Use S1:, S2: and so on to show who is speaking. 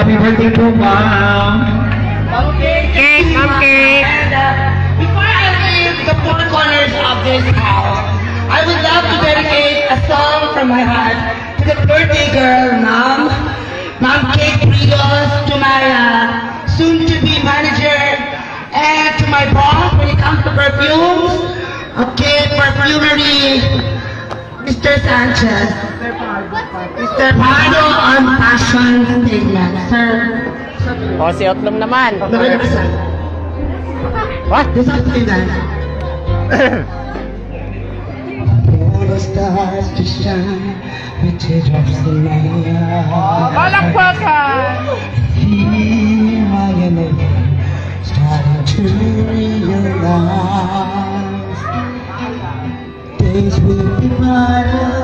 S1: Happy birthday to Mom.
S2: Cake, cupcake.
S3: And before I leave the four corners of this house, I would love to dedicate a song from my heart to the birthday girl, Mom Kate Rios, to my soon-to-be manager, and to my boss when it comes to perfumes, okay, perfumery, Mr. Sanchez, Mr. Pardo on fashion statement, sir.
S2: O, si Otlum naman.
S3: Nagano ka, sir?
S2: What?
S3: This has to be done. For the stars to shine with teardrops in my eyes.
S2: Palakpakan!
S3: Feel my enemy starting to realize days will be brighter